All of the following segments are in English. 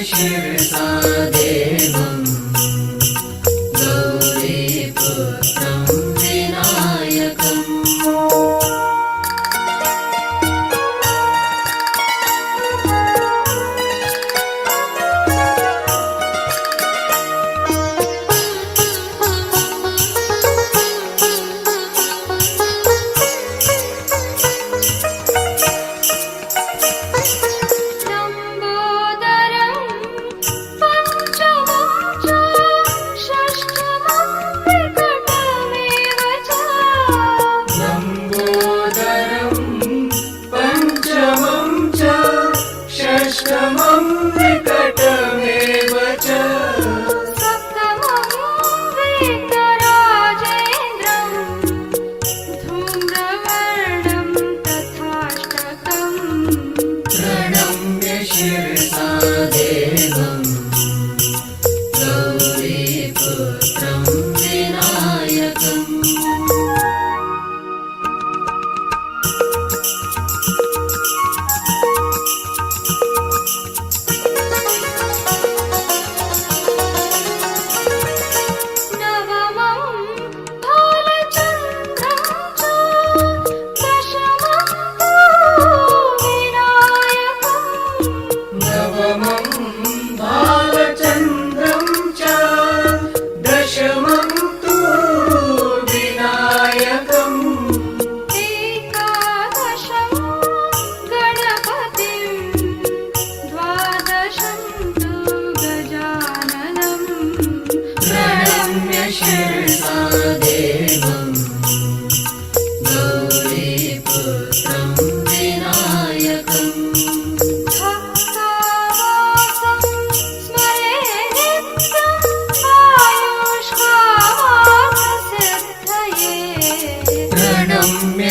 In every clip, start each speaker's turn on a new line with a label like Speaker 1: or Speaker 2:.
Speaker 1: शिरसा देवं गौरीपुत्रं विनायकम्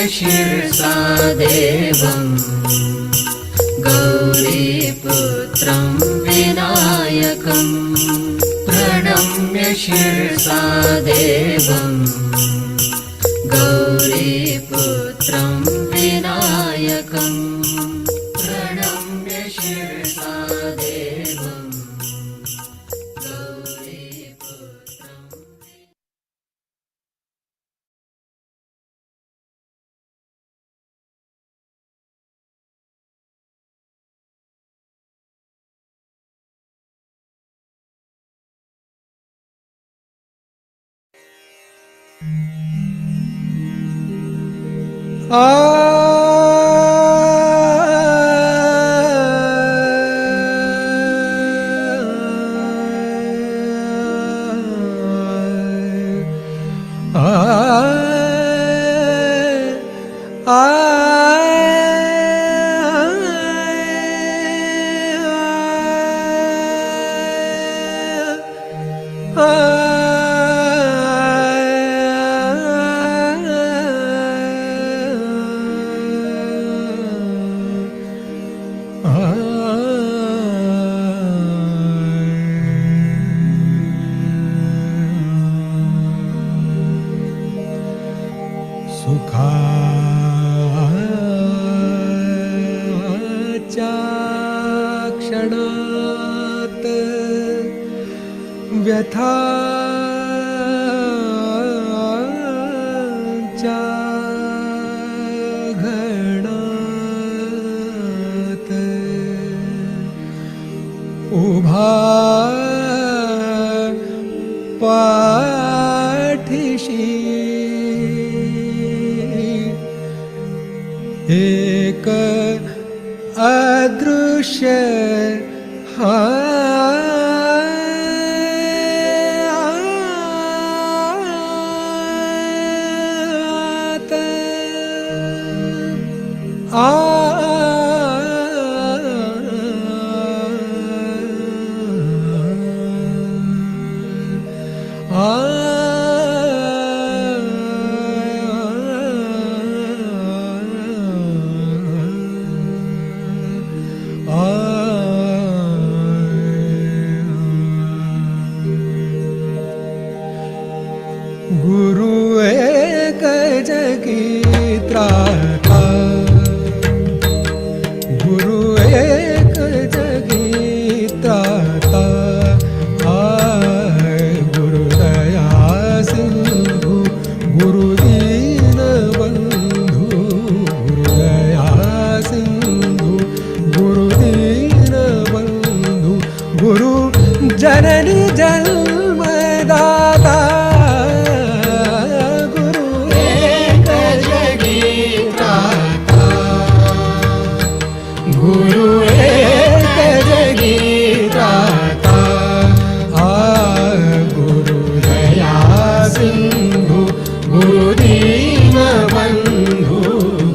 Speaker 1: शिरसा देवं गौरीपुत्रं विनायकं प्रणम्य शिरसा देवं गौरीपुत्रं विनायकं प्रणम्य शिरसा देवं
Speaker 2: क्षणात व्यथाच्या घणात उभा पाठीशी एक अदृश्य जननी जन्मदाता गुरु एक जगीत्राता गुरु एक जगीत्राता गुरु दया सिंधु गुरु दीन बंधु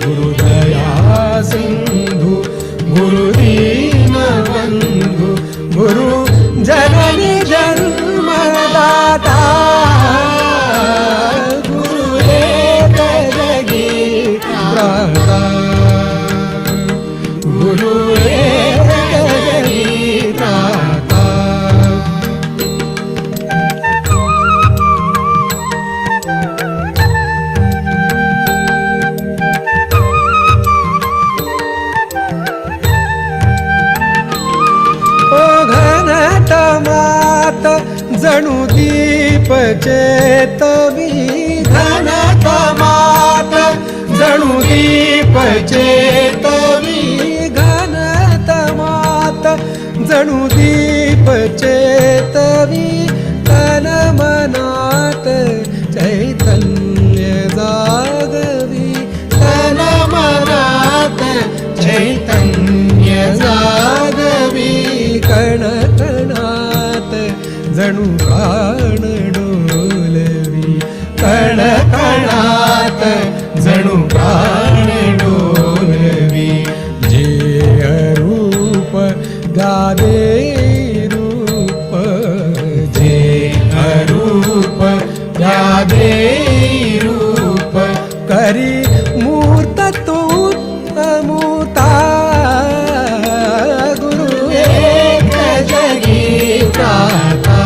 Speaker 2: गुरु दया सिंधु गुरु दीन बंधु गुरु जननी जन्मदाता गुरु एक जगीत्राता गुरु एक जगीत्राता घनतमात जणू दीप चेतवी घनतमात जणू दीप चेतवी घनतमात जणू दीप चेतवी तन मनात चैतन्य जागवी तन मनात चैतन्य जागवी कण कणात जणू प्राण डोलवी कण कणात जणू प्राण डोलवी जे अरूप गादे रूप जे अरूप गादे रूप करी मूर्त तू अमूता गुरु एक जगीत्राता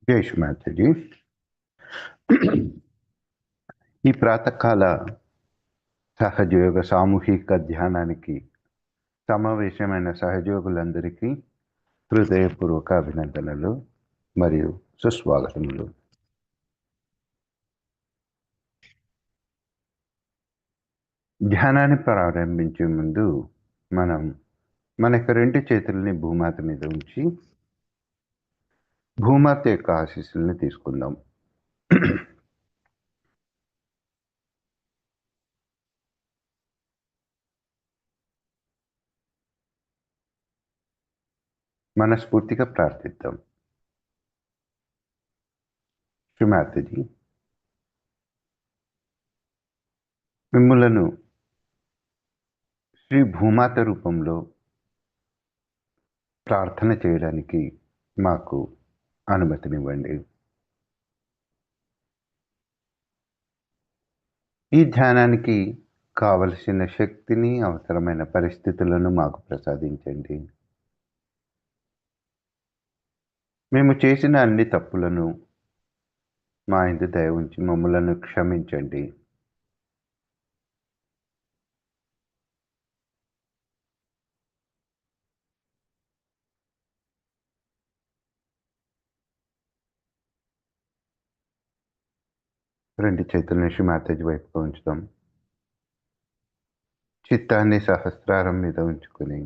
Speaker 3: జై శ్రీమాతజీ. ఈ ప్రాతకాల సహజయోగ సామూహిక ధ్యానానికి సమావేశమైన సహజయోగులందరికీ హృదయపూర్వక అభినందనలు మరియు సుస్వాగతములు. ధ్యానాన్ని ప్రారంభించే ముందు మనం మన యొక్క రెండు చేతుల్ని భూమాత మీద ఉంచి భూమాత యొక్క ఆశీస్సుల్ని తీసుకుందాం. మనస్ఫూర్తిగా ప్రార్థిద్దాం. శ్రీమాతజీ, మిమ్ములను శ్రీ భూమాత రూపంలో ప్రార్థన చేయడానికి మాకు అనుమతినివ్వండి. ఈ ధ్యానానికి కావలసిన శక్తిని, అవసరమైన పరిస్థితులను మాకు ప్రసాదించండి. మేము చేసిన అన్ని తప్పులను మా యందు దయ ఉంచి మమ్మలను క్షమించండి. రెండు చేతులను శ్రీమాతాజీ వైపుగా ఉంచుతాం. చిత్తాన్ని సహస్రారం మీద ఉంచుకుని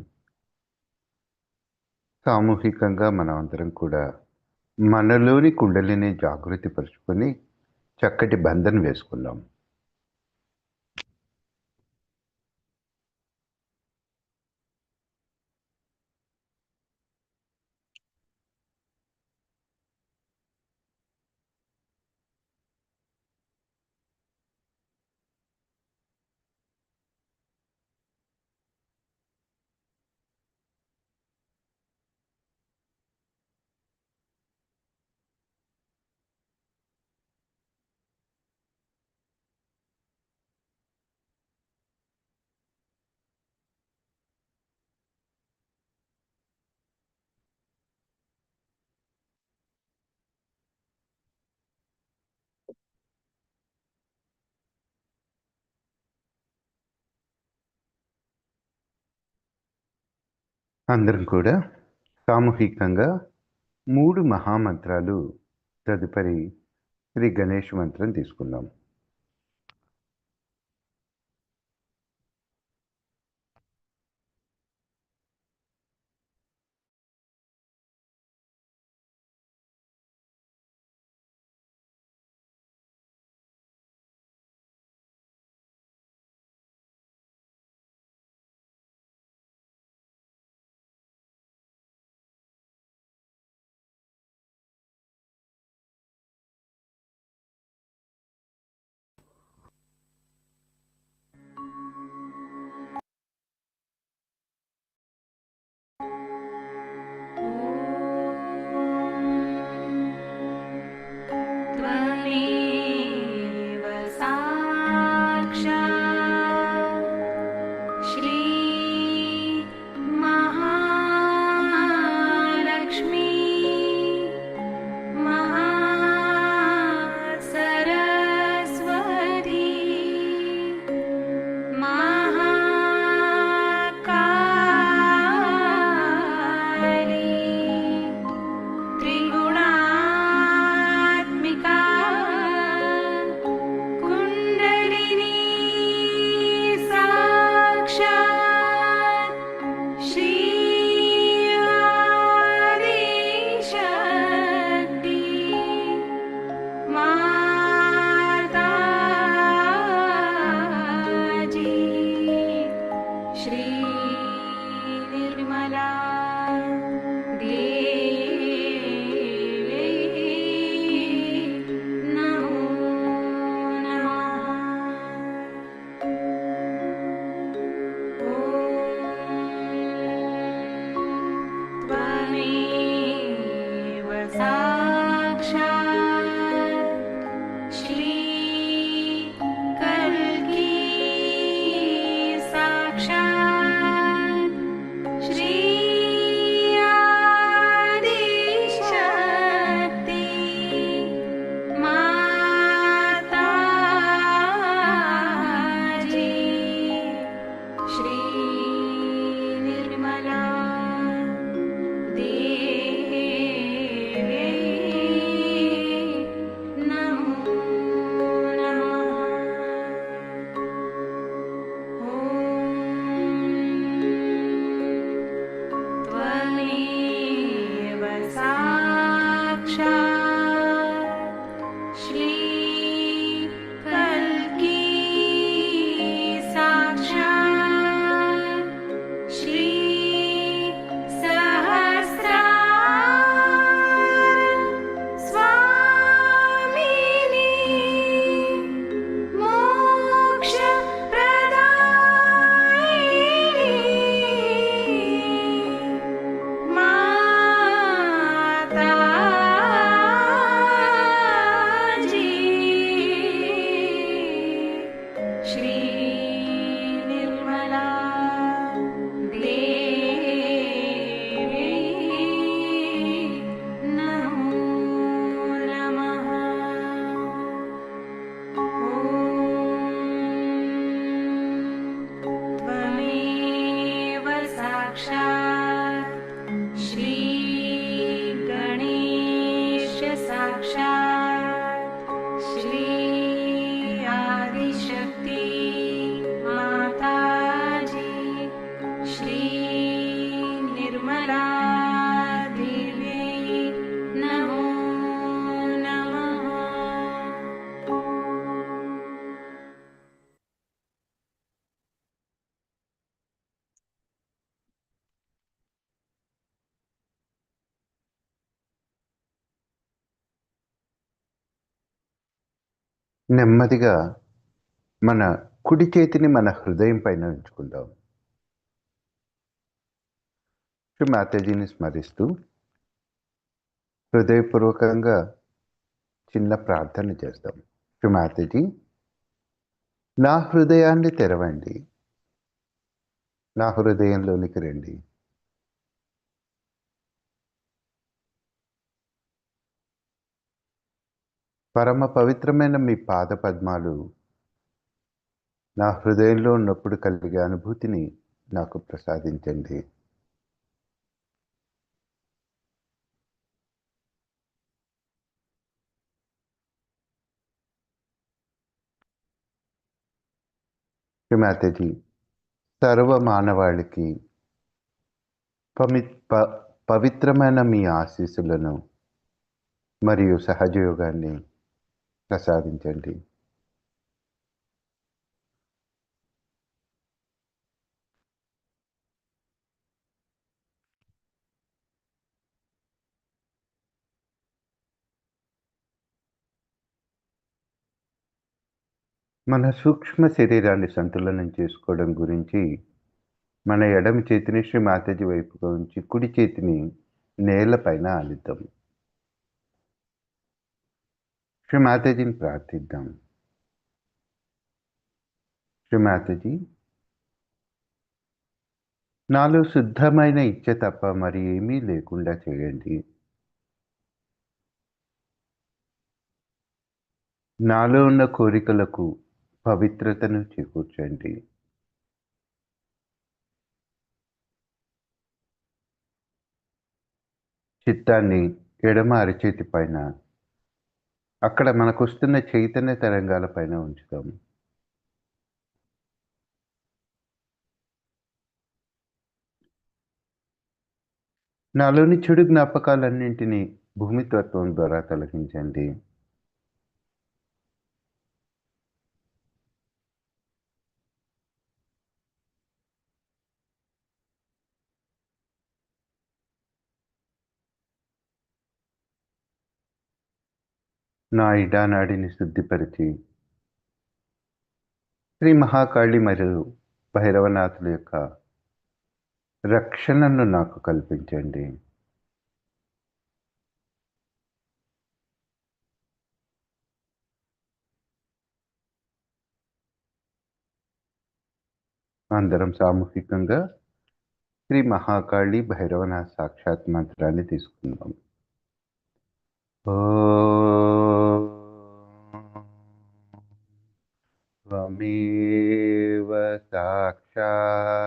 Speaker 3: సామూహికంగా మనం అందరం కూడా మనలోని కుండలిని జాగృతి పరుచుకొని చక్కటి బంధన వేసుకుందాం. అందరం కూడా సామూహికంగా 3 మహామంత్రాలు తదుపరి శ్రీ గణేష్ మంత్రం తీసుకుందాం.
Speaker 1: त्वमेव साक्षात् श्री महालक्ष्मी महासरस्वती महाकाली त्रिगुणात्मिका कुण्डलिनी साक्षात् श्री आदिशक्ति माताजी श्री निर्मला देवी नमो नमः। त्वमेव साक्षात् श्री कल्की साक्षात् श्री आदिशक्ति माताजी श्री निर्मला देवी नमो नमः। त्वमेव साक्षात् श्री कल्की साक्षात् श्री सहस्रार स्वामिनी मोक्षप्रदायिनी माताजी श्री निर्मला देवी नमो नमः। त्वमेव साक्षात् श्री गणेश साक्षात् श्री आदिशक्ति माताजी श्री निर्मला देवी नमो नमः।
Speaker 3: నెమ్మదిగా మన కుడి చేతిని మన హృదయం పైన ఉంచుకుందాం. శ్రీ మాతాజీని స్మరిస్తూ హృదయపూర్వకంగా చిన్న ప్రార్థన చేస్తాం. శ్రీ మాతాజీ, నా హృదయాన్ని తెరవండి, నా హృదయంలోనికి రండి. పరమ పవిత్రమైన మీ పాద పద్మాలు నా హృదయంలో ఉన్నప్పుడు కలిగే అనుభూతిని నాకు ప్రసాదించండి. శ్రీమాతజీ, సర్వ మానవాళికి పమి ప పవిత్రమైన మీ ఆశీస్సులను మరియు సహజయోగాన్ని ప్రసాదించండి. మన సూక్ష్మ శరీరాన్ని సంతులనం చేసుకోవడం గురించి మన ఎడమ చేతిని శ్రీ మాతాజీ వైపుగా ఉంచి కుడి చేతిని నేలపైన ఆనిద్దాం. శ్రీ మాతాజీని ప్రార్థిద్దాం. శ్రీ మాతాజీ, నాలో శుద్ధమైన ఇచ్చ తప్ప మరి ఏమీ లేకుండా చేయండి. నాలో ఉన్న కోరికలకు పవిత్రతను చేకూర్చండి. చిత్తాన్ని ఎడమ అరచేతి పైన, అక్కడ మనకొస్తున్న చైతన్య తరంగాల పైన ఉంచుతాం. నాలోని చెడు జ్ఞాపకాలన్నింటినీ భూమితత్వం ద్వారా తొలగించండి. నా ఇడానాడిని శుద్ధిపరిచి శ్రీ మహాకాళి మరియు భైరవనాథుల యొక్క రక్షణను నాకు కల్పించండి. అందరం సామూహికంగా శ్రీ మహాకాళి భైరవనాథ సాక్షాత్ మంత్రాన్ని తీసుకుందాం. ఓం త్వమేవ సాక్షాత్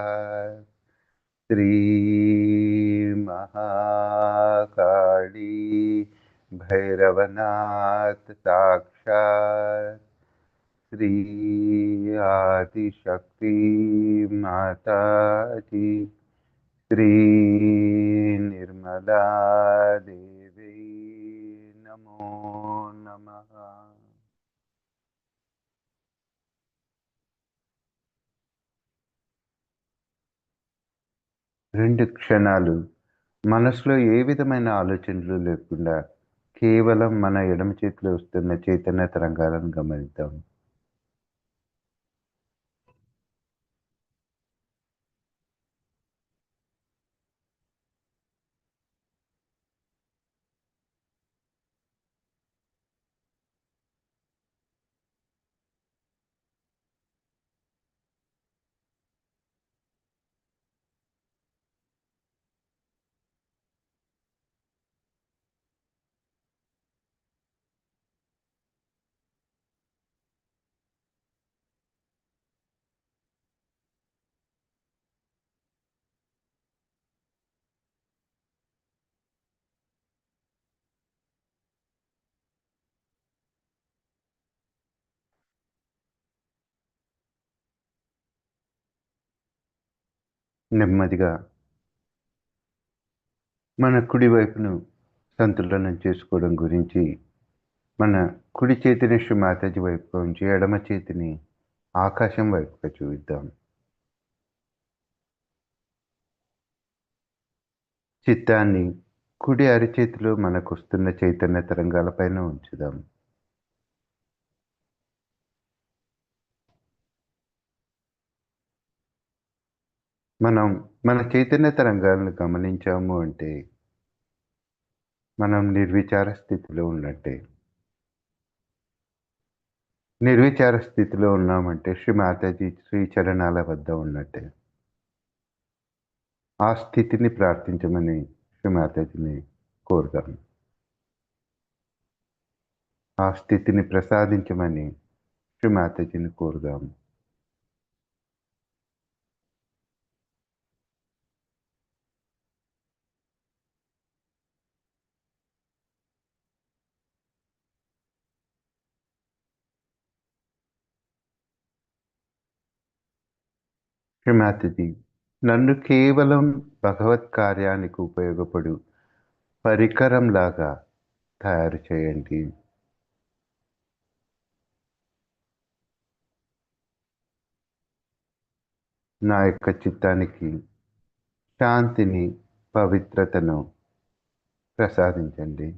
Speaker 3: శ్రీ మహాకాళి భైరవనాథ సాక్షాత్ శ్రీ ఆదిశక్తి మాతాజీ శ్రీ నిర్మలా దేవి నమో నమః. రెండు క్షణాలు మనసులో ఏ విధమైన ఆలోచనలు లేకుండా కేవలం మన ఎడమ చేతిలో వస్తున్న చైతన్య తరంగాలను గమనిద్దాం. నెమ్మదిగా మన కుడి వైపును సంతులనం చేసుకోవడం గురించి మన కుడి చేతిని శ్రీ మాతాజీ వైపుగా ఉంచి ఎడమ చేతిని ఆకాశం వైపుగా చూద్దాం. చిత్తాన్ని కుడి అరిచేతిలో మనకు వస్తున్న చైతన్య తరంగాల పైన ఉంచుదాం. మనం మన చైతన్య తరంగాలను గమనించాము అంటే మనం నిర్విచార స్థితిలో ఉన్నట్టే. నిర్విచార స్థితిలో ఉన్నామంటే శ్రీ మాతాజీ శ్రీ చరణాల వద్ద ఉన్నట్టే. ఆ స్థితిని ప్రార్థించమని శ్రీ మాతాజీని కోరుదాం. ఆ స్థితిని ప్రసాదించమని శ్రీ మాతాజీని కోరుదాం. శ్రీమాతజీ, నన్ను కేవలం భగవత్ కార్యానికి ఉపయోగపడు పరికరంలాగా తయారు చేయండి. నా యొక్క చిత్తానికి శాంతిని, పవిత్రతను ప్రసాదించండి.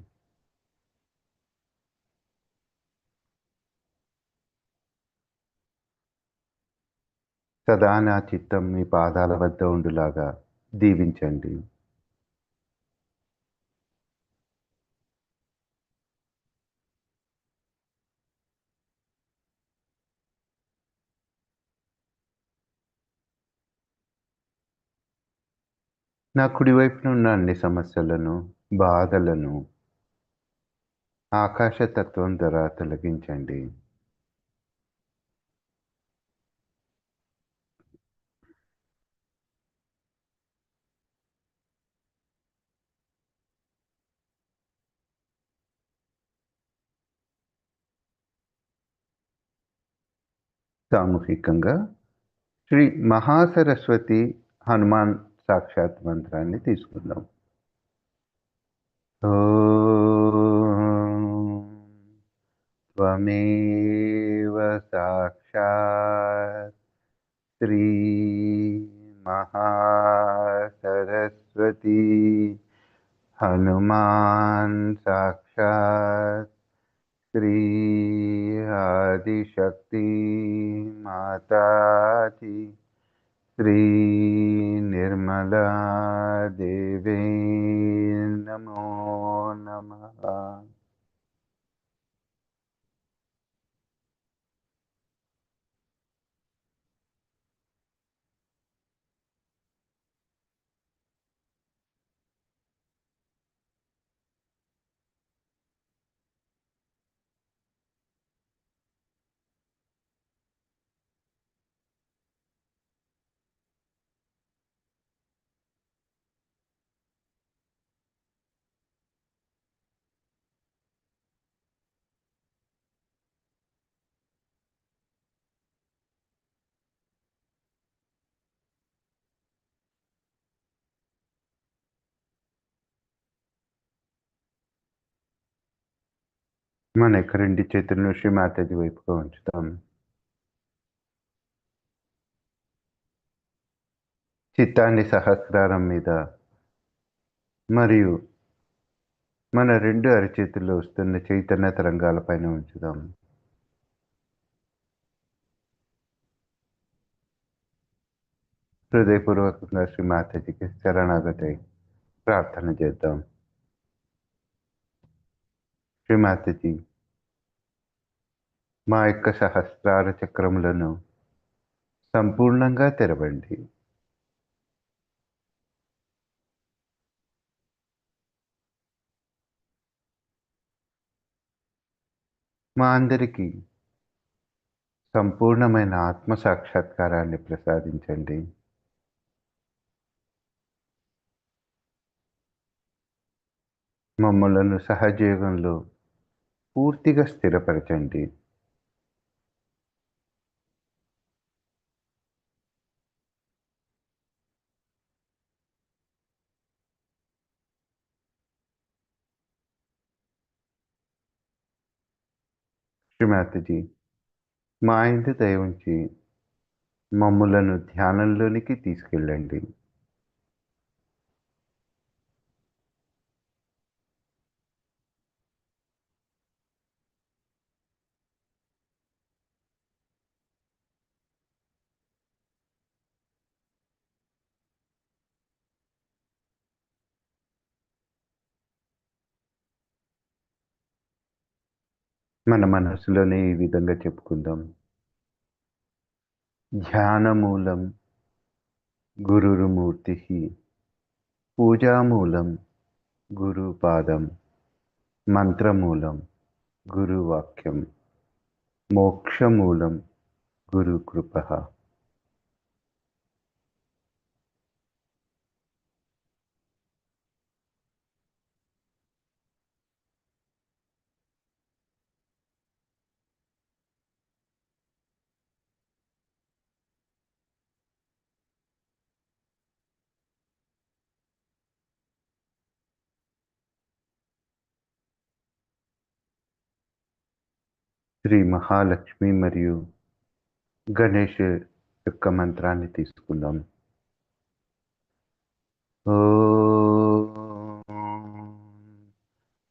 Speaker 3: సదా నా చిత్తం మీ పాదాల వద్ద ఉండులాగా దీవించండి. నా కుడివైపున ఉన్న అన్ని సమస్యలను, బాధలను ఆకాశతత్వం ద్వారా తొలగించండి. సామూహికంగా శ్రీ మహాసరస్వతి హనుమాన్ సాక్షాత్ మంత్రాన్ని తీసుకుందాం. ఓం త్వమేవ సాక్షాత్ శ్రీ మహాసరస్వతి హనుమాన్ సాక్షాత్ శ్రీ ఆదిశక్తి మాతాజీ శ్రీ నిర్మలా దేవే నమో నమః. మన యొక్క రెండు చేతులను శ్రీ మాతాజీ వైపుగా ఉంచుతాం. చిత్తాన్ని సహస్రారం మీద మరియు మన రెండు అరచేతుల్లో వస్తున్న చైతన్య తరంగాలపైన ఉంచుదాం. హృదయపూర్వకంగా శ్రీ మాతాజీకి శరణాగతి ప్రార్థన చేద్దాం. శ్రీ మాతాజీ, మా యొక్క సహస్రార చక్రములను సంపూర్ణంగా తెరవండి. మా అందరికీ సంపూర్ణమైన ఆత్మ సాక్షాత్కారాన్ని ప్రసాదించండి. మమ్మలను సహజీవంలో పూర్తిగా స్థిరపరచండి. శ్రీమాతజీ, మా ఇంటి దయ ఉంచి మమ్ములను ధ్యానంలోనికి తీసుకెళ్ళండి. మన మనసులోనే ఈ విధంగా చెప్పుకుందాం. ధ్యానమూలం గురుర్మూర్తి, పూజామూలం గురుపాదం, మంత్రమూలం గురువాక్యం, మోక్షమూలం గురుకృప. శ్రీ మహాలక్ష్మి మరియు గణేష్ యొక్క మంత్రాన్ని తీసుకుందాం.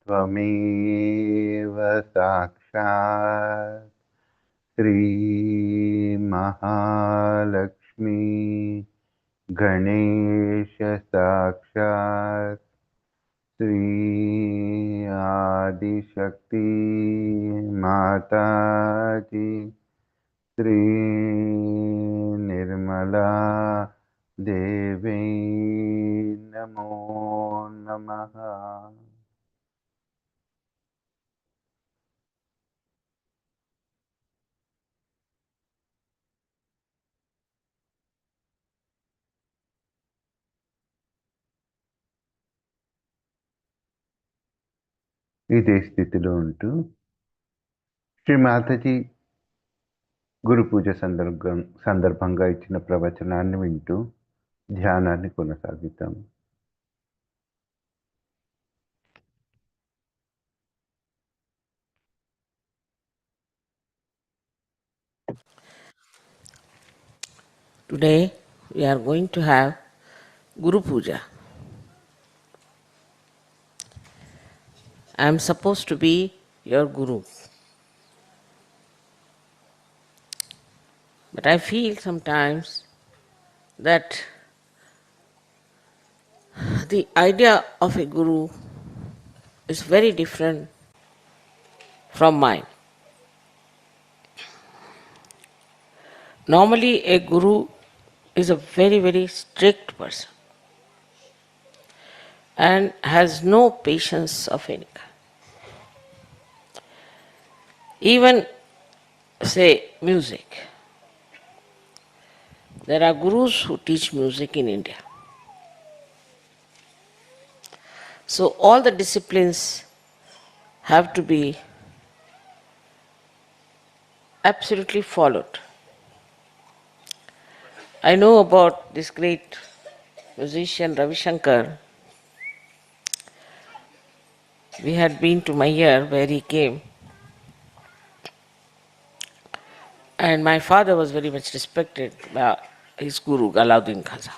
Speaker 3: త్వమేవ సాక్షాత్ శ్రీ మహాలక్ష్మి గణేశ సాక్షాత్ శ్రీ ఆదిశక్తి మాతాజీ శ్రీ నిర్మలా దేవై నమో నమః. ఇదే స్థితిలో ఉంటూ శ్రీ మాతాజీ గురు పూజ సందర్భంగా ఇచ్చిన ప్రవచనాన్ని వింటూ ధ్యానాన్ని కొనసాగిద్దాం.
Speaker 4: Today we are going to have Guru Puja. I am supposed to be your Guru. But I feel sometimes that the idea of a Guru is very different from mine. Normally a Guru is a very, very strict person and has no patience of any kind. Even say music. There are gurus who teach music in India. So all the disciplines have to be absolutely followed. I know about this great musician Ravi Shankar. We had been to Mayur where he came. And my father was very much respected by his guru, Alauddin Khaza.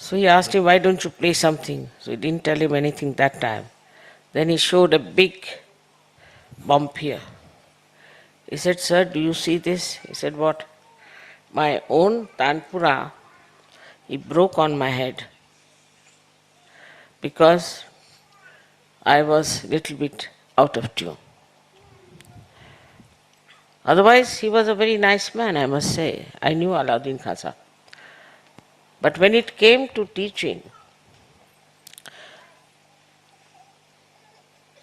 Speaker 4: So he asked him, why don't you play something? So he didn't tell him anything that time. Then he showed a big bump here. He said, sir, do you see this? He said, what? My own Tanpura, he broke on my head because I was a little bit out of tune. Otherwise, he was a very nice man, I must say. I knew Alauddin Khaza. But when it came to teaching,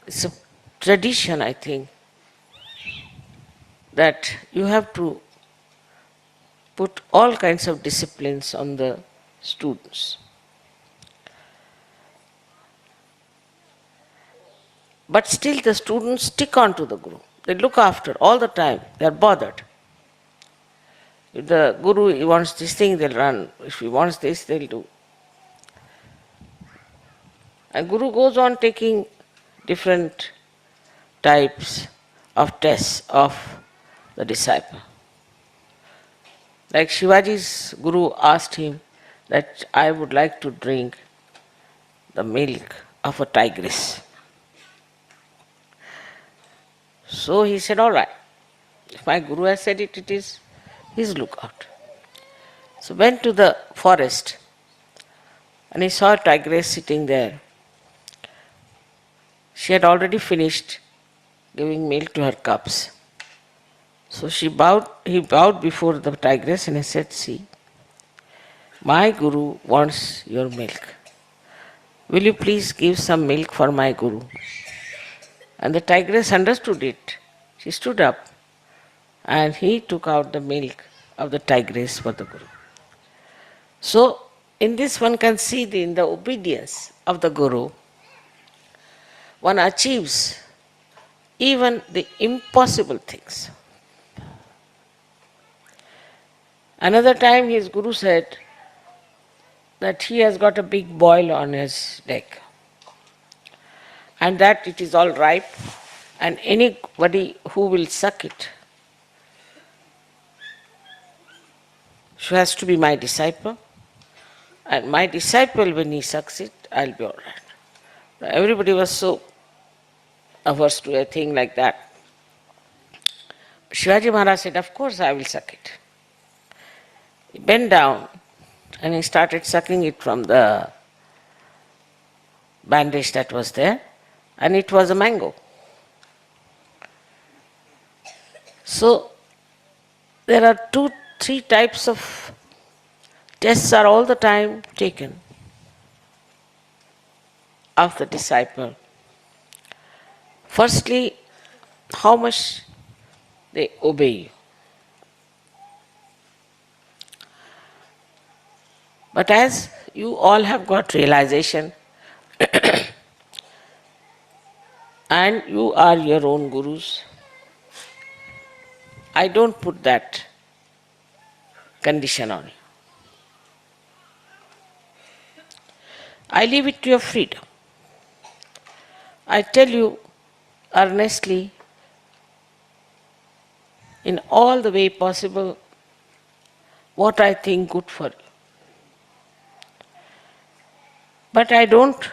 Speaker 4: it's a tradition, I think, that you have to put all kinds of disciplines on the students. But still the students stick on to the Guru. They look after all the time. They are bothered. If the Guru wants this thing, they'll run. If he wants this, they'll do. And Guru goes on taking different types of tests of the disciple. Like Shivaji's Guru asked him that I would like to drink the milk of a tigress. So he said, all right, if my Guru has said it, it is his lookout. So went to the forest and he saw a tigress sitting there. She had already finished giving milk to her cubs. So he bowed before the tigress and he said, see, my Guru wants your milk. Will you please give some milk for my Guru? And the tigress understood it. She stood up and he took out the milk of the tigress for the Guru. So, in this one can see in the obedience of the Guru, one achieves even the impossible things. Another time his Guru said that he has got a big boil on his neck and that it is all ripe and anybody who will suck it, she has to be my disciple, and my disciple, when he sucks it, I'll be all right. Everybody was so averse to a thing like that. Shivaji Maharaj said, of course I will suck it. He bent down and he started sucking it from the bandage that was there, and it was a mango. So there are 3 types of tests are all the time taken of the disciple. Firstly, how much they obey you. But as you all have got realization and you are your own gurus, I don't put that condition on you. I leave it to your freedom. I tell you earnestly, in all the way possible, what I think good for you. But I don't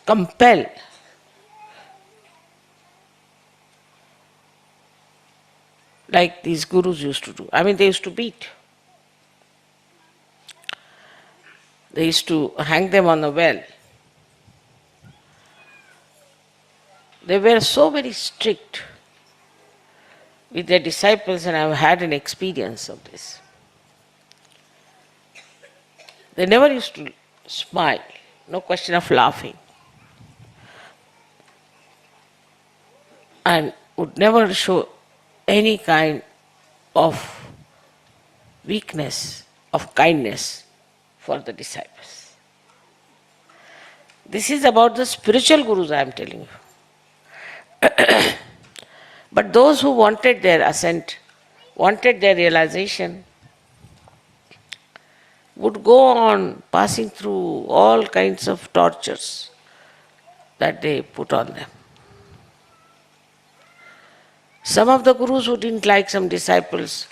Speaker 4: compel. Like these gurus used to do. I mean, they used to beat. They used to hang them on the well. They were so very strict with their disciples, and I've had an experience of this. They never used to smile, no question of laughing, and would never show any kind of weakness, of kindness for the disciples. This is about the spiritual gurus I am telling you. But those who wanted their ascent, wanted their realization, would go on passing through all kinds of tortures that they put on them. Some of the gurus who didn't like some disciples,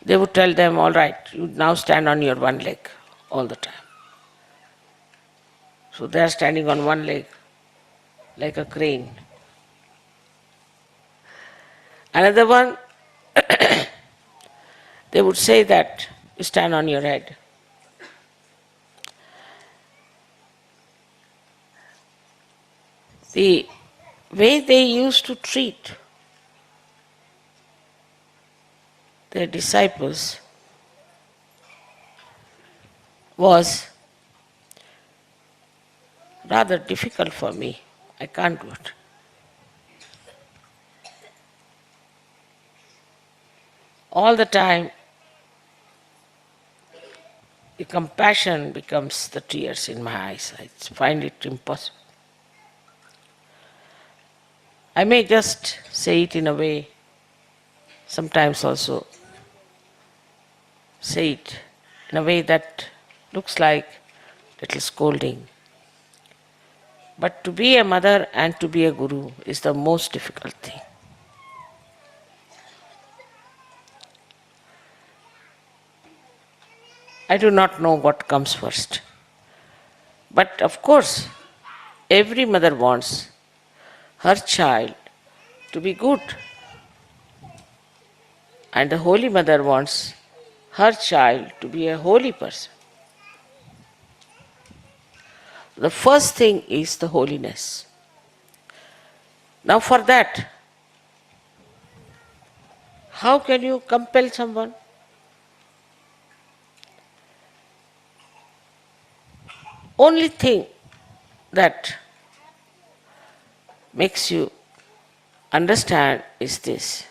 Speaker 4: they would tell them, all right, you now stand on your one leg all the time. So they are standing on one leg like a crane. Another one, they would say that you stand on your head. The way they used to treat their disciples was rather difficult for me. I can't do it. All the time, the compassion becomes the tears in my eyes. I find it impossible. I may just say it in a way, sometimes also say it in a way that looks like little scolding. But to be a mother and to be a guru is the most difficult thing. I do not know what comes first. But of course, every mother wants her child to be good. And the Holy Mother wants her child to be a holy person. The first thing is the holiness. Now for that, how can you compel someone? Only thing that makes you understand is this,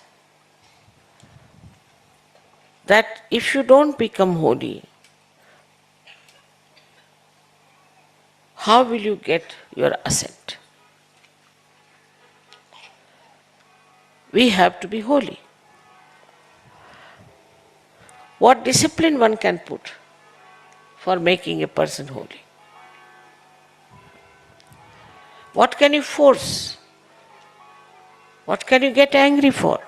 Speaker 4: that if you don't become holy, how will you get your ascent? We have to be holy. What discipline one can put for making a person holy? What can you force? What can you get angry for?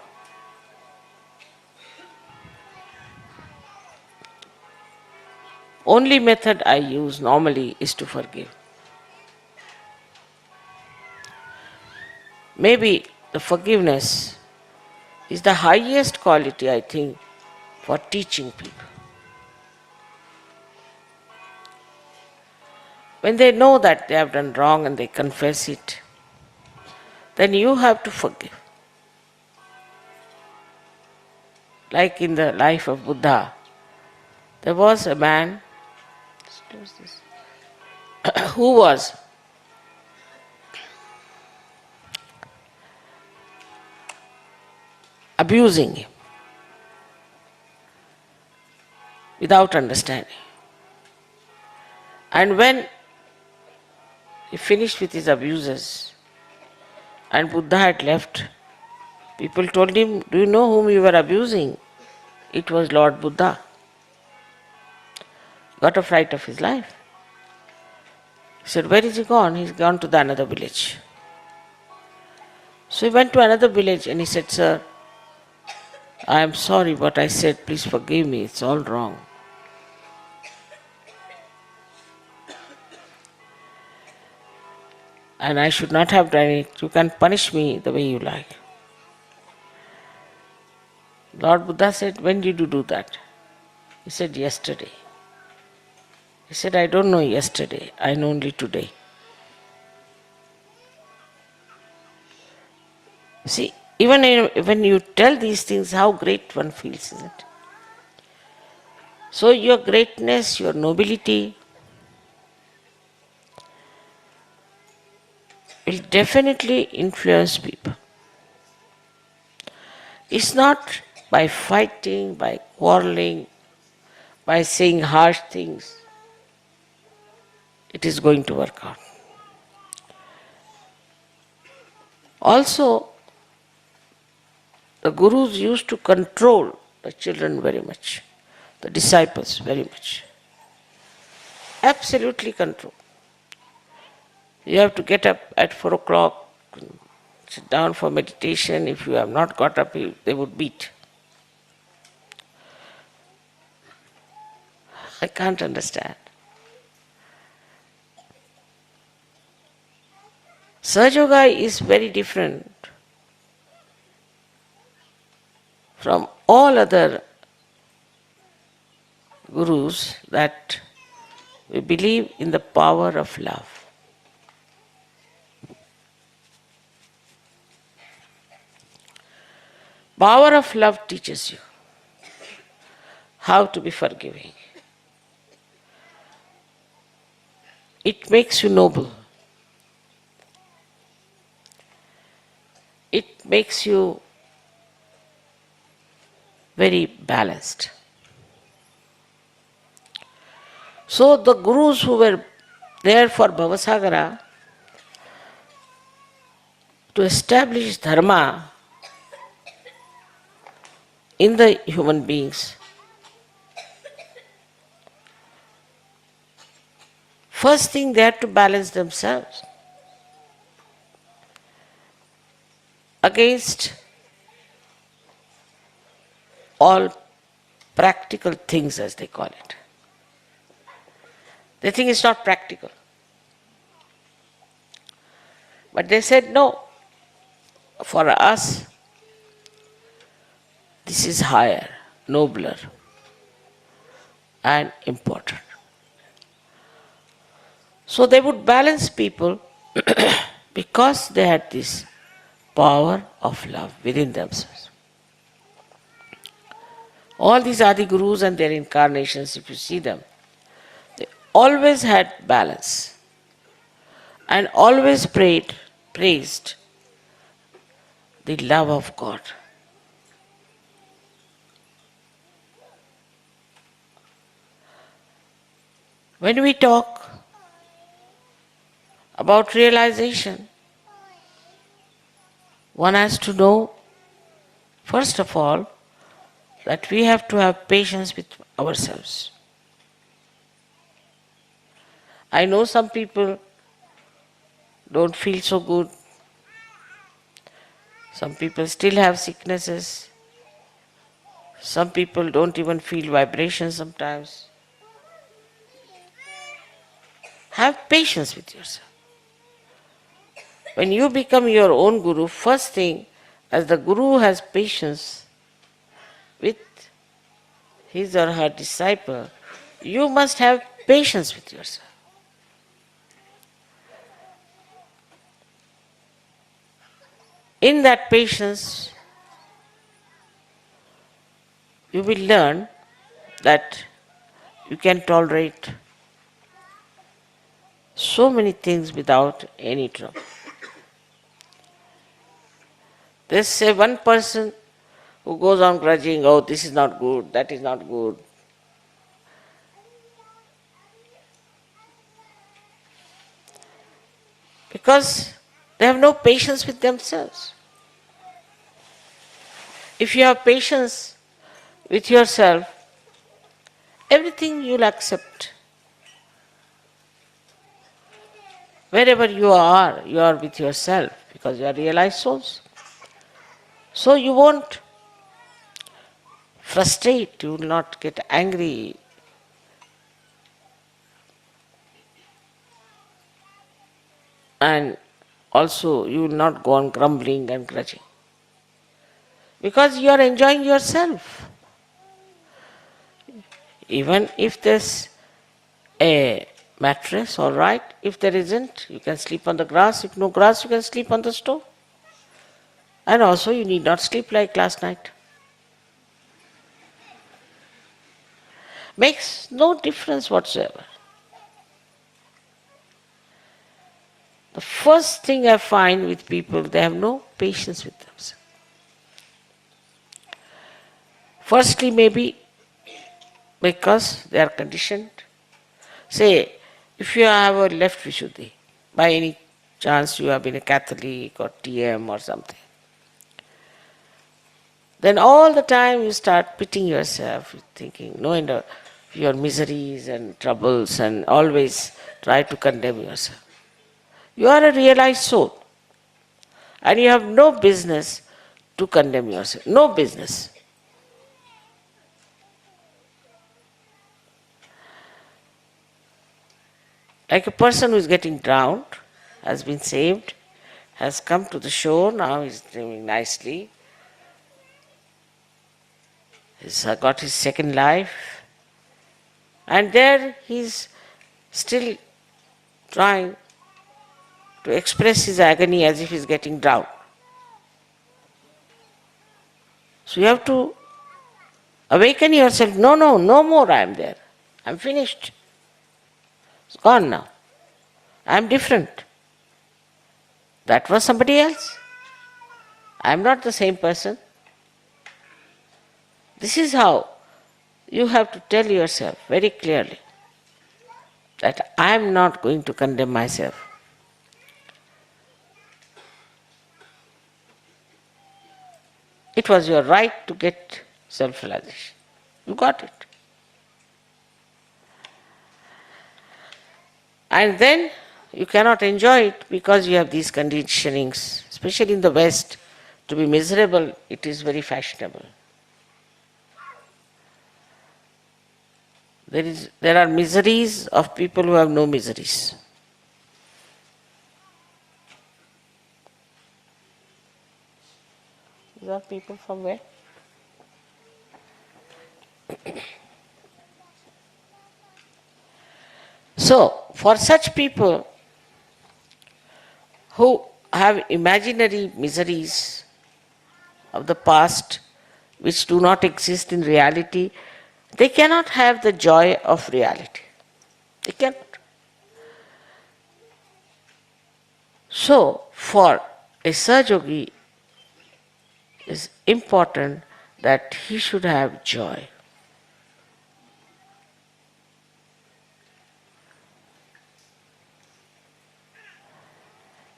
Speaker 4: Only method I use normally is to forgive. Maybe the forgiveness is the highest quality, I think, for teaching people. When they know that they have done wrong and they confess it, then you have to forgive. Like in the life of Buddha, there was a man who was abusing him without understanding. And when he finished with his abuses and Buddha had left, people told him, "Do you know whom you were abusing?" It was Lord Buddha. Got a fright of his life. He said, "Where is he gone?" He's gone to the another village. So he went to another village and he said, "Sir, I am sorry what I said, please forgive me, it's all wrong." And I should not have done it. You can punish me the way you like. Lord Buddha said, "When did you do that?" He said, "Yesterday." He said, "I don't know yesterday, I know only today." See, even when you tell these things, how great one feels, isn't it? So your greatness, your nobility will definitely influence people. It's not by fighting, by quarreling, by saying harsh things, it is going to work out. Also, the gurus used to control the children very much, the disciples very much. Absolutely control. You have to get up at 4 o'clock, sit down for meditation. If you have not got up, they would beat. I can't understand. Sahaja Yoga is very different from all other gurus that we believe in the power of love. Power of love teaches you how to be forgiving. It makes you noble. It makes you very balanced. So the gurus who were there for Bhavasagara to establish dharma in the human beings, first thing they had to balance themselves against all practical things, as they call it. They think it's not practical. But they said, no, for us, this is higher, nobler, and important. So they would balance people because they had this power of love within themselves. All these Adi Gurus and their incarnations, if you see them, they always had balance and always praised the love of God. When we talk about realization, one has to know, first of all, that we have to have patience with ourselves. I know some people don't feel so good. Some people still have sicknesses. Some people don't even feel vibrations sometimes. Have patience with yourself. When you become your own guru, first thing, as the guru has patience with his or her disciple, you must have patience with yourself. In that patience, you will learn that you can tolerate so many things without any trouble. There's say one person who goes on grudging, oh, this is not good, that is not good. Because they have no patience with themselves. If you have patience with yourself, everything you'll accept. Wherever you are with yourself because you are realized souls. So you won't frustrate, you will not get angry. And also you will not go on grumbling and grudging. Because you are enjoying yourself. Even if there's a mattress, all right. If there isn't, you can sleep on the grass. If no grass, you can sleep on the stove. And also you need not sleep like last night. Makes no difference whatsoever. The first thing I find with people, they have no patience with themselves. Firstly, maybe because they are conditioned. Say, if you have a left Vishuddhi, by any chance you have been a Catholic or TM or something, then all the time you start pitying yourself, thinking, no end of your miseries and troubles, and always try to condemn yourself. You are a realized soul, and you have no business to condemn yourself. No business. Like a person who is getting drowned, has been saved, has come to the shore, now he's living nicely, he's got his second life, and there he's still trying to express his agony as if he's getting drowned. So you have to awaken yourself. No, no, no more I am there. I'm finished. It's gone now. I'm different. That was somebody else. I'm not the same person. This is how you have to tell yourself very clearly that I'm not going to condemn myself. It was your right to get self-realization. You got it. And then you cannot enjoy it because you have these conditionings, especially in the West. To be miserable, it is very fashionable. There are miseries of people who have no miseries. These are people from where? So, for such people who have imaginary miseries of the past which do not exist in reality, they cannot have the joy of reality. They cannot. So, for a Sahaja, it is important that he should have joy.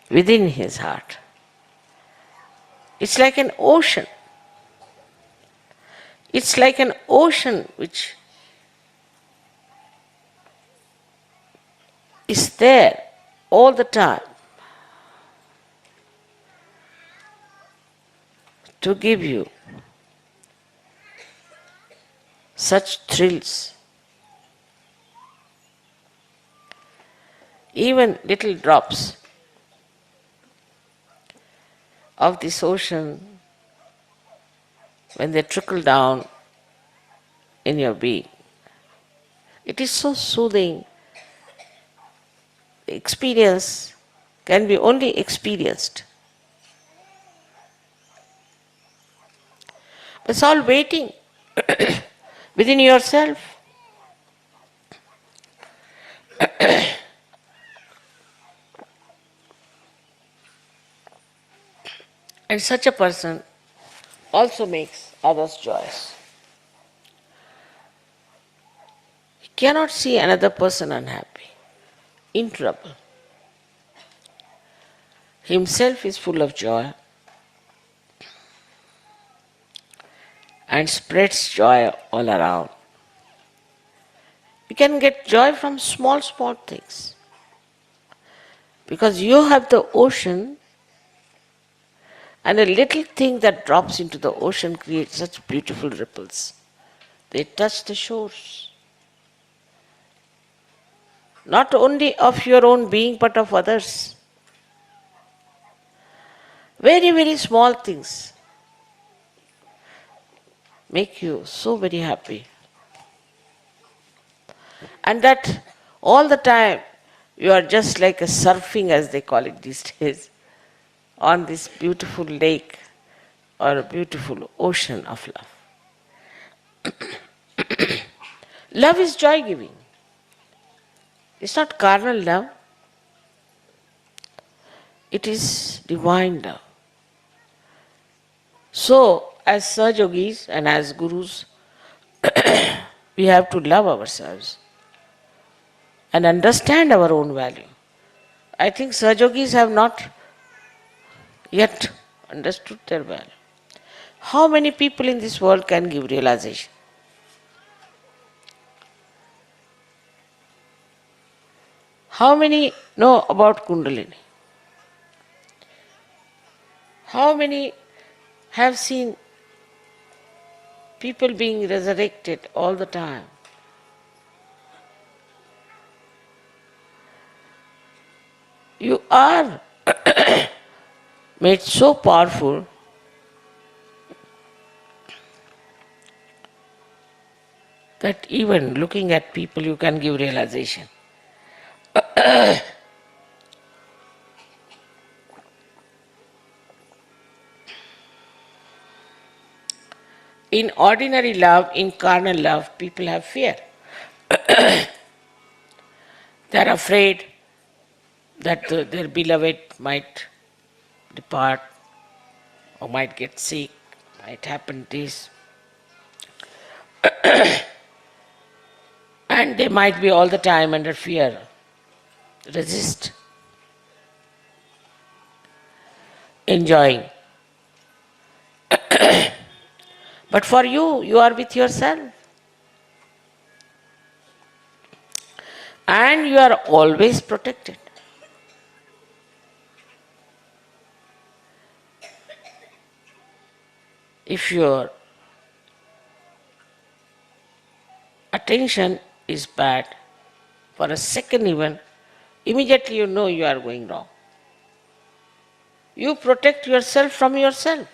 Speaker 4: Within his heart. It's like an ocean. It's like an ocean which is there all the time. to give you such thrills. Even little drops of this ocean, when they trickle down in your being, it is so soothing. The experience can be only experienced. It's all waiting within yourself. And such a person also makes others joyous. He cannot see another person unhappy, in trouble. Himself is full of joy and spreads joy all around. You can get joy from small, small things. Because you have the ocean, and a little thing that drops into the ocean creates such beautiful ripples. They touch the shores. Not only of your own being, but of others. Very, very small things make you so very happy. And that all the time you are just like a surfing, as they call it these days, on this beautiful lake or a beautiful ocean of love. Love is joy giving. It's not carnal love, it is divine love. So, as Sahajogis and as Gurus, we have to love ourselves and understand our own value. I think Sahajogis have not yet understood their value. How many people in this world can give realization? How many know about Kundalini? How many have seen people being resurrected all the time? You are made so powerful that even looking at people you can give realization. In ordinary love, in carnal love, people have fear. They are afraid that their beloved might depart or might get sick, might happen this. And they might be all the time under fear. Resist. Enjoying. But for you, you are with yourself. And you are always protected. If your attention is bad, for a second even, immediately you know you are going wrong. You protect yourself from yourself.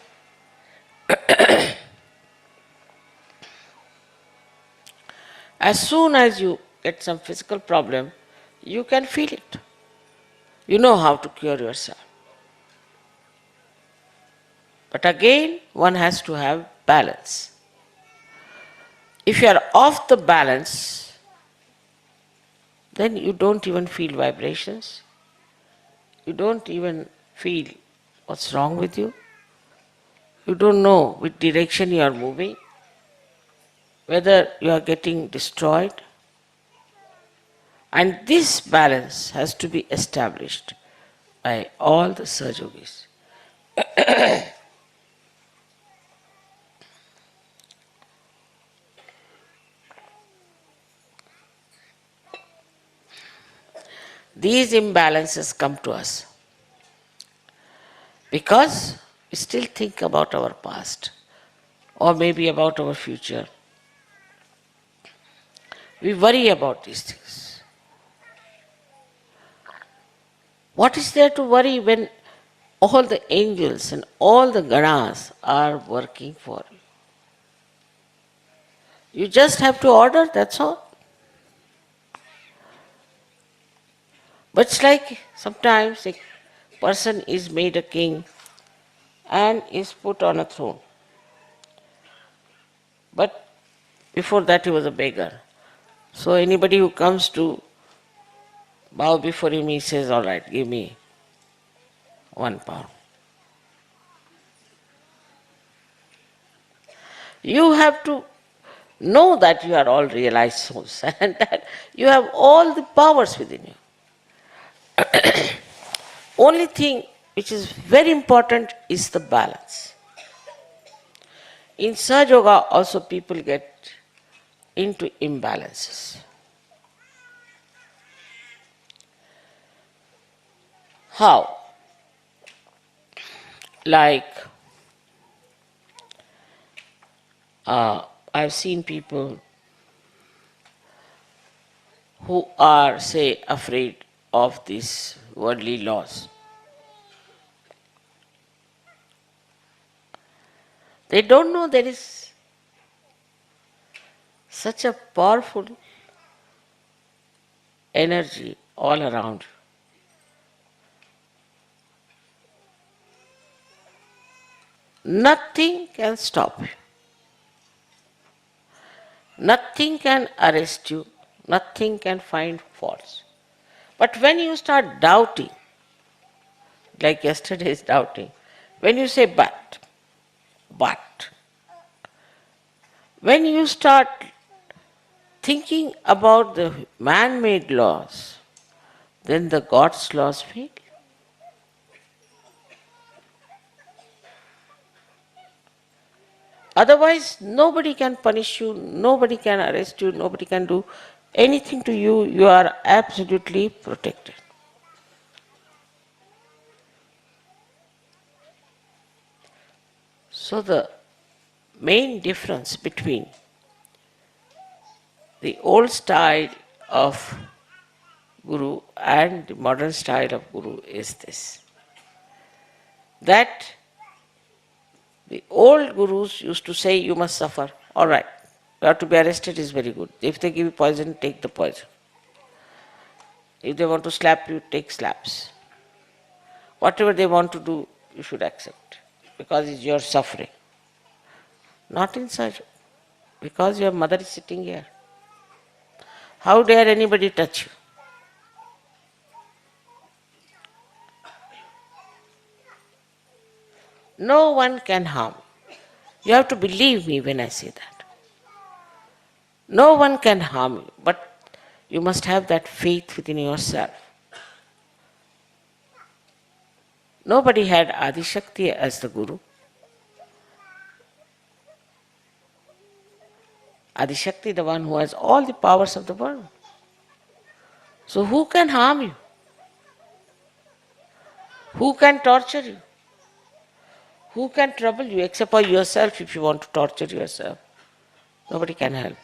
Speaker 4: As soon as you get some physical problem, you can feel it. You know how to cure yourself. But again, one has to have balance. If you are off the balance, then you don't even feel vibrations. You don't even feel what's wrong with you. You don't know which direction you are moving, whether you are getting destroyed. And this balance has to be established by all the Sahajogis. These imbalances come to us because we still think about our past or maybe about our future. We worry about these things. What is there to worry when all the angels and all the ganas are working for you? You just have to order, that's all. But it's like sometimes a person is made a king and is put on a throne. But before that he was a beggar. So anybody who comes to bow before him, he says, all right, give me £1. You have to know that you are all realized souls and that you have all the powers within you. Only thing which is very important is the balance. In Sahaja Yoga also people get into imbalances. How? Like, I've seen people who are, say, afraid of these worldly laws. They don't know there is such a powerful energy all around you. Nothing can stop you. Nothing can arrest you. Nothing can find faults. But when you start doubting, like yesterday's doubting, when you say but, when you start thinking about the man-made laws, then the God's laws fail. Otherwise, nobody can punish you, nobody can arrest you, nobody can do anything to you. You are absolutely protected. So the main difference between the old style of Guru and the modern style of Guru is this, that the old Gurus used to say you must suffer. All right, you have to be arrested is very good. If they give you poison, take the poison. If they want to slap you, take slaps. Whatever they want to do, you should accept because it's your suffering. Not in such, because your mother is sitting here. How dare anybody touch you? No one can harm. You have to believe me when I say that. No one can harm you, but you must have that faith within yourself. Nobody had Adi Shakti as the Guru. Adi Shakti, the one who has all the powers of the world. So who can harm you? Who can torture you? Who can trouble you except for yourself if you want to torture yourself? Nobody can help.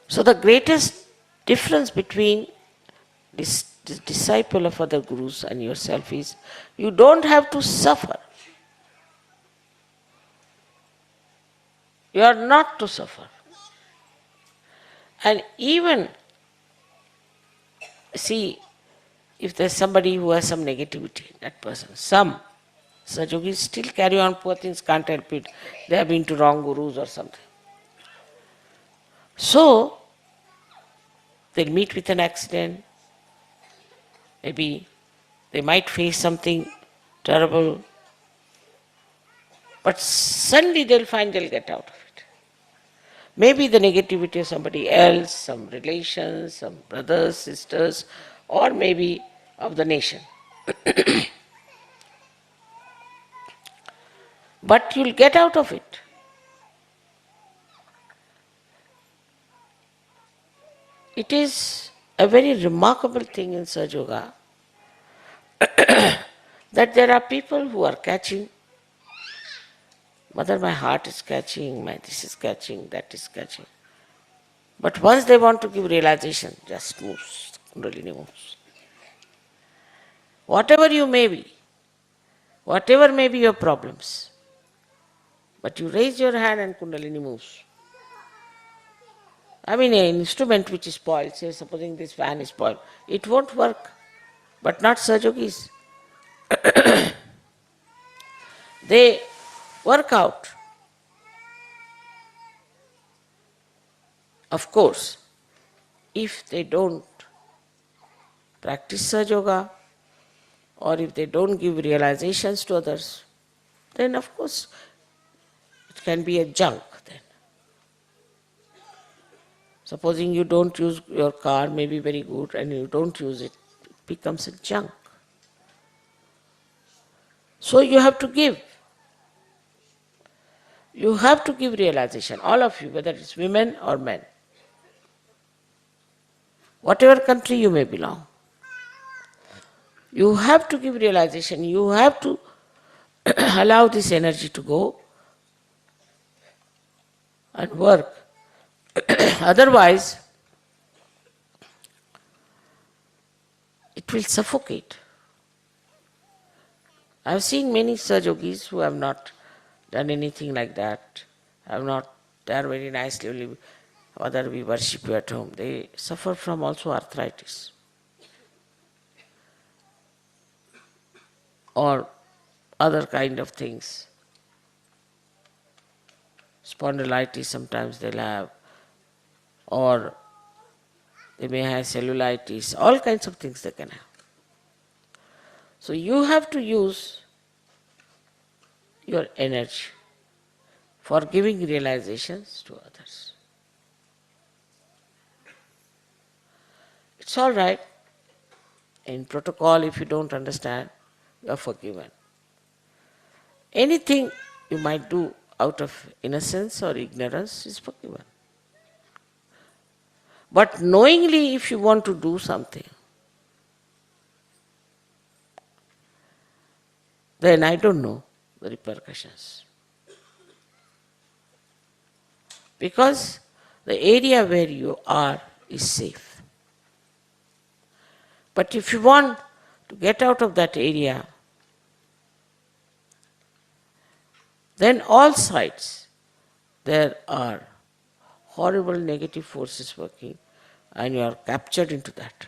Speaker 4: So the greatest difference between this disciple of other gurus and yourself is you don't have to suffer. You are not to suffer. And even, see, if there's somebody who has some negativity, that person, some such yogis still carry on, poor things can't help it. They have been to wrong gurus or something. So, they'll meet with an accident, maybe they might face something terrible, but suddenly they'll find they'll get out of it. Maybe the negativity of somebody else, some relations, some brothers, sisters, or maybe of the nation. But you'll get out of it. It is a very remarkable thing in Sahaja Yoga that there are people who are catching, Mother, my heart is catching, my this is catching, that is catching. But once they want to give realization, just moves, Kundalini moves. Whatever you may be, whatever may be your problems, but you raise your hand and Kundalini moves. I mean, an instrument which is spoiled, say supposing this fan is spoiled, it won't work. But not Sahajogis. They work out. Of course, if they don't practice Sahaja Yoga, or if they don't give realizations to others, then of course it can be a junk then. Supposing you don't use your car, may be very good, and you don't use it, it becomes a junk. So you have to give. You have to give realization, all of you, whether it's women or men. Whatever country you may belong. You have to give realization, you have to allow this energy to go and work. Otherwise, it will suffocate. I have seen many Sahajogis who have not done anything like that, they are very nicely, live, whether we worship you at home, they suffer from also arthritis or other kind of things. Spondylitis sometimes they'll have, or they may have cellulitis, all kinds of things they can have. So you have to use your energy for giving realizations to others. It's all right. In protocol, if you don't understand, you are forgiven. Anything you might do out of innocence or ignorance is forgiven. But knowingly, if you want to do something, then I don't know the repercussions. Because the area where you are is safe. But if you want to get out of that area, then all sides there are horrible negative forces working and you are captured into that.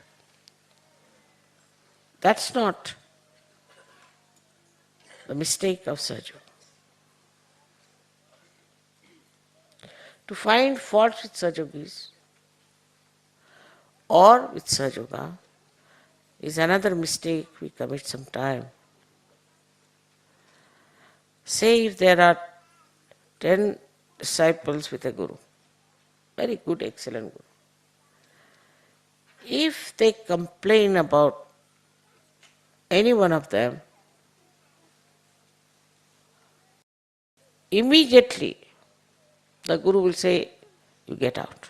Speaker 4: That's not the mistake of Sahaja. To find faults with Sahajogis or with Sahaja Yoga is another mistake we commit sometime. Say if there are 10 disciples with a guru, very good, excellent guru. If they complain about any one of them, immediately the guru will say, you get out.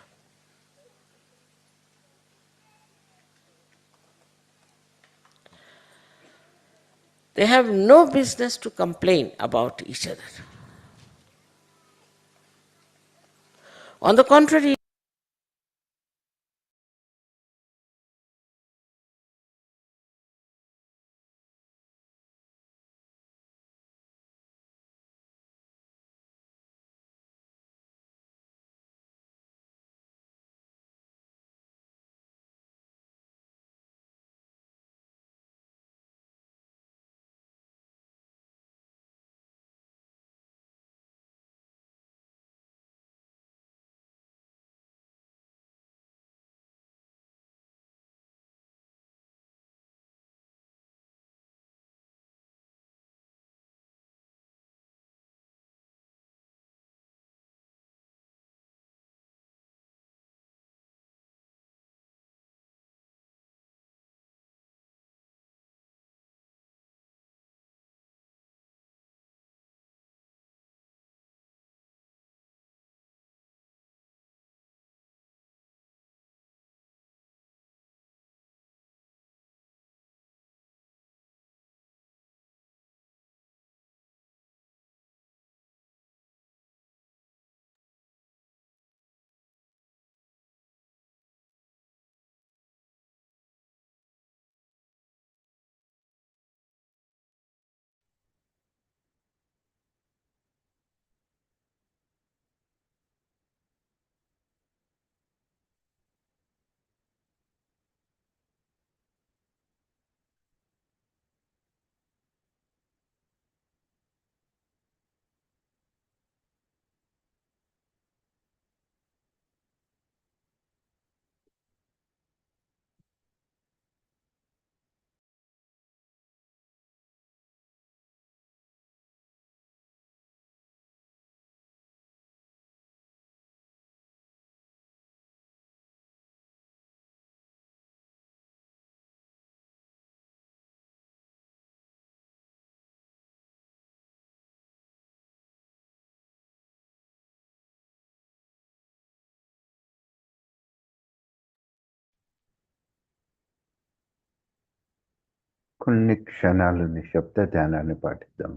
Speaker 4: They have no business to complain about each other. On the contrary,
Speaker 3: కొన్ని క్షణాలు నిశ్శబ్ద ధ్యానాన్ని పాటిద్దాం.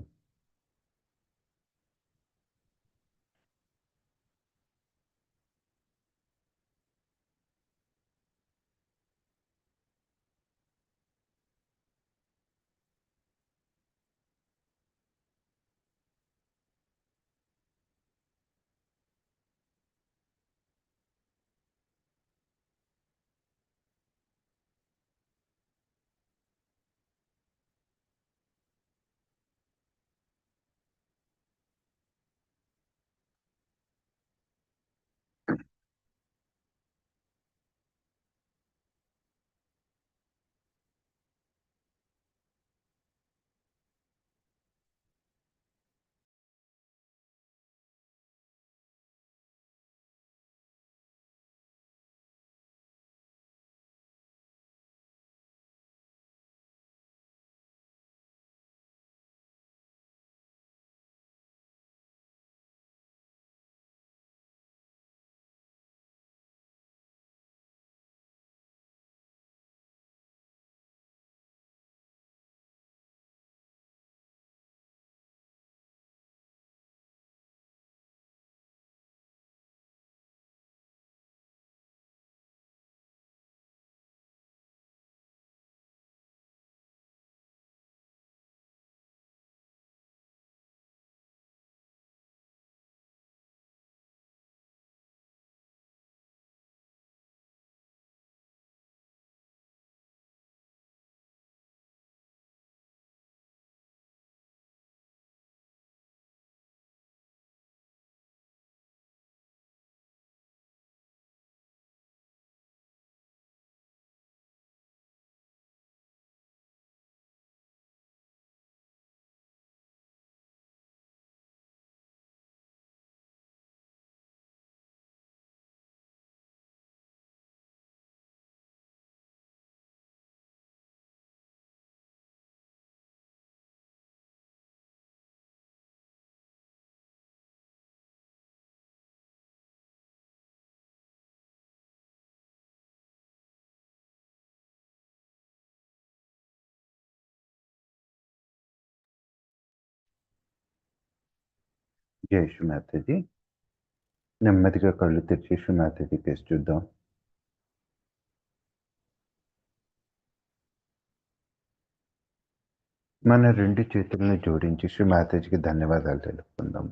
Speaker 3: జై శ్రీ మాతాజీ. నెమ్మదిగా కళ్ళు తెరిచి Shri Mataji case చూద్దాం. మన రెండు చేతులను జోడించి శ్రీ మాతాజీకి ధన్యవాదాలు తెలుపుకుందాం.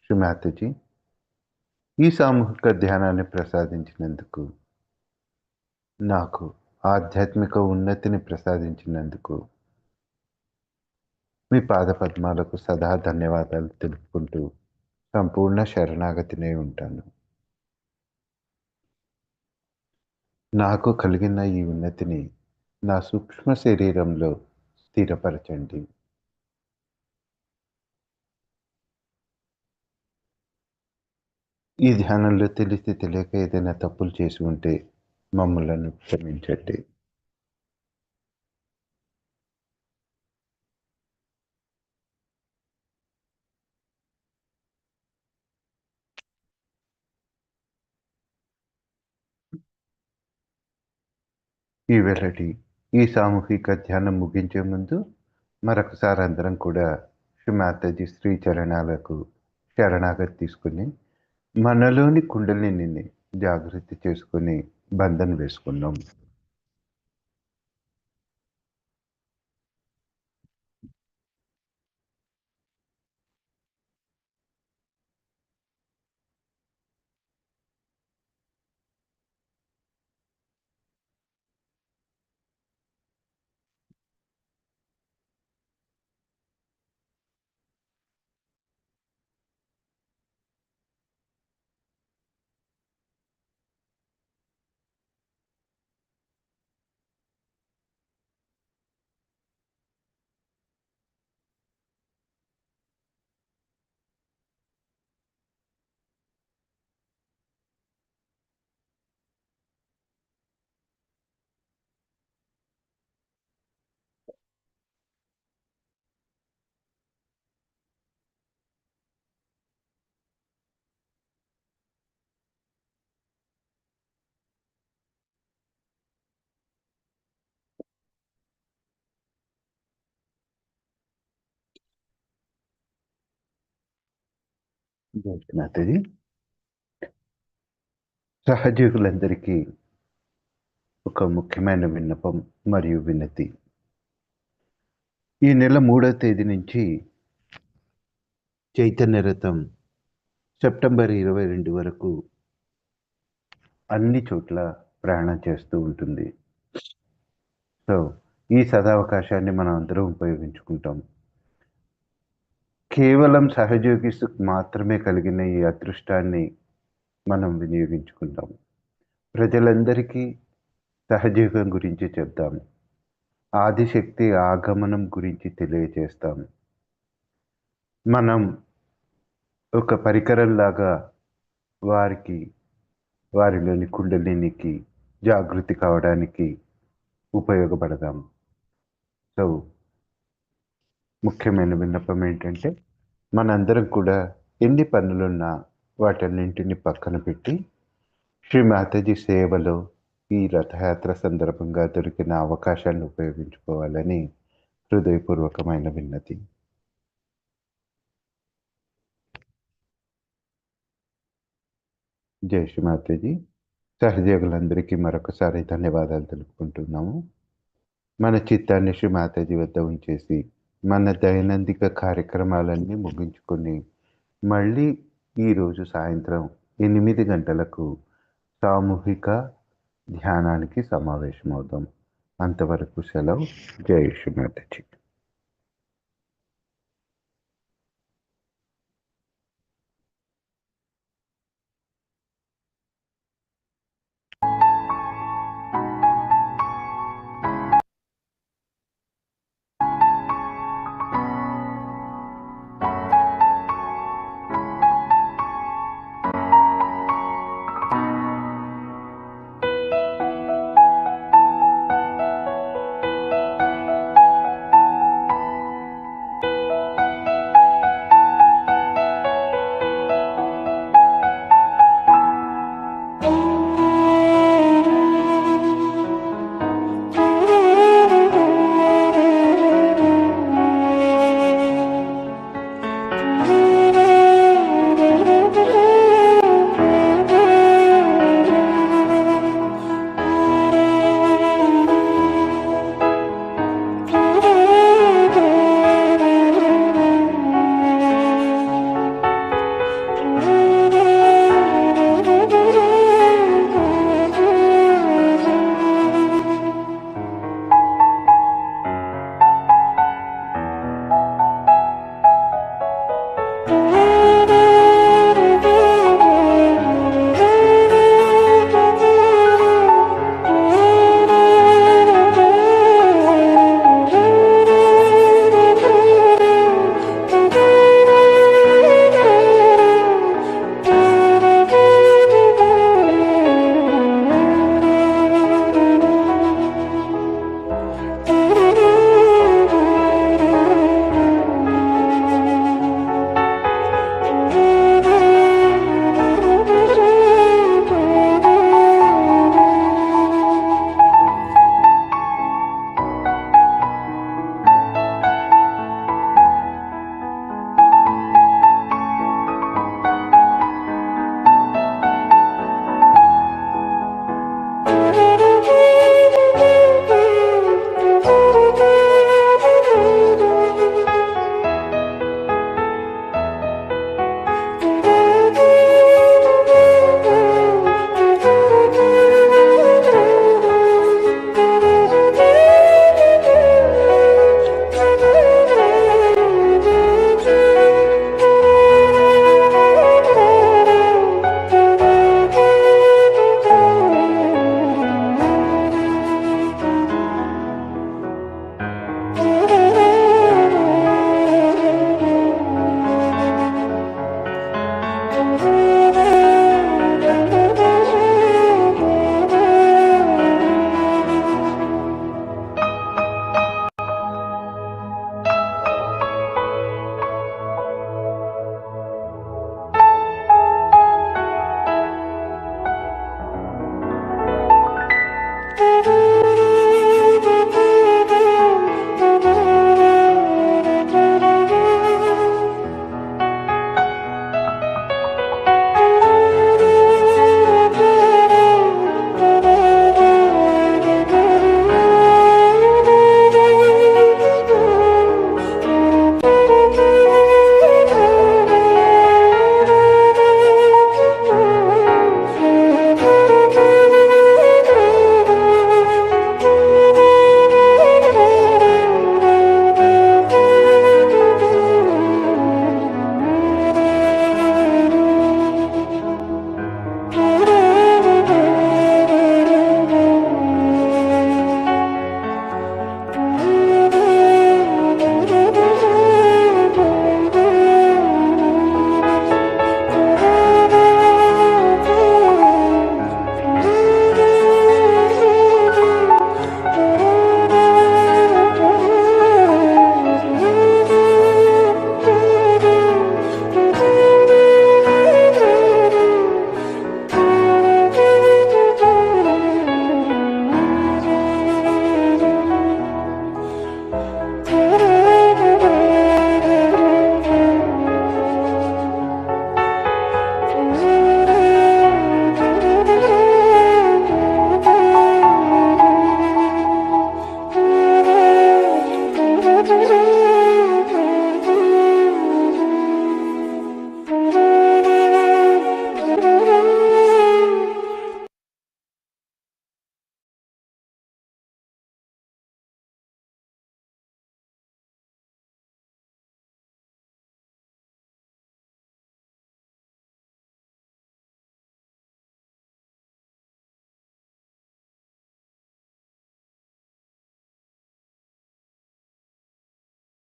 Speaker 3: శ్రీ మాతాజీ, ఈ సామూహిక ధ్యానాన్ని ప్రసాదించినందుకు, నాకు ఆధ్యాత్మిక ఉన్నతిని ప్రసాదించినందుకు మీ పాద పద్మాలకు సదా ధన్యవాదాలు తెలుపుకుంటూ సంపూర్ణ శరణాగతినే ఉంటాను. నాకు కలిగిన ఈ ఉన్నతిని నా సూక్ష్మ శరీరంలో స్థిరపరచండి. ఈ ధ్యానంలో తెలిసి తెలియక ఏదైనా తప్పులు చేసి ఉంటే మమ్మలను క్షమించండి. ఈ వెల్లడి ఈ సామూహిక ధ్యానం ముగించే ముందు మరొకసారి అందరం కూడా శ్రీ మాతాజీ శ్రీ చరణాలకు శరణాగతి తీసుకుని మనలోని కుండలిని జాగృతి చేసుకుని బంధన వేసుకున్నాం. మాతాజీ, సహజీవులందరికీ ఒక ముఖ్యమైన విన్నపం మరియు వినతి. ఈ నెల 3వ తేదీ నుంచి చైతన్య రథం సెప్టెంబర్ 22 వరకు అన్ని చోట్ల ప్రయాణం చేస్తూ ఉంటుంది. సో ఈ సదావకాశాన్ని మనం అందరం ఉపయోగించుకుంటాం. కేవలం సహజయోగిస్కు మాత్రమే కలిగిన ఈ అదృష్టాన్ని మనం వినియోగించుకుంటాం. ప్రజలందరికీ సహజయోగం గురించి చెప్దాం. ఆదిశక్తి ఆగమనం గురించి తెలియజేస్తాం. మనం ఒక పరికరంలాగా వారిలోని కుండలినికి జాగృతి కావడానికి ఉపయోగపడదాం. సో ముఖ్యమైన విన్నపం ఏంటంటే, మనందరం కూడా ఎన్ని పనులున్నా వాటన్నింటిని పక్కన పెట్టి శ్రీ మాతాజీ సేవలో ఈ రథయాత్ర సందర్భంగా దొరికిన అవకాశాన్ని ఉపయోగించుకోవాలని హృదయపూర్వకమైన విన్నతి. జై శ్రీ మాతాజీ. సహజీవులందరికీ మరొకసారి ధన్యవాదాలు తెలుపుకుంటున్నాము. మన చిత్తాన్ని శ్రీ మాతాజీ వద్ద ఉంచేసి మన దైనందిక కార్యక్రమాలన్నీ ముగించుకొని మళ్ళీ ఈరోజు సాయంత్రం 8 గంటలకు సామూహిక ధ్యానానికి సమావేశమవుదాం. అంతవరకు సెలవు. జై శ్రీ మాతాజీ.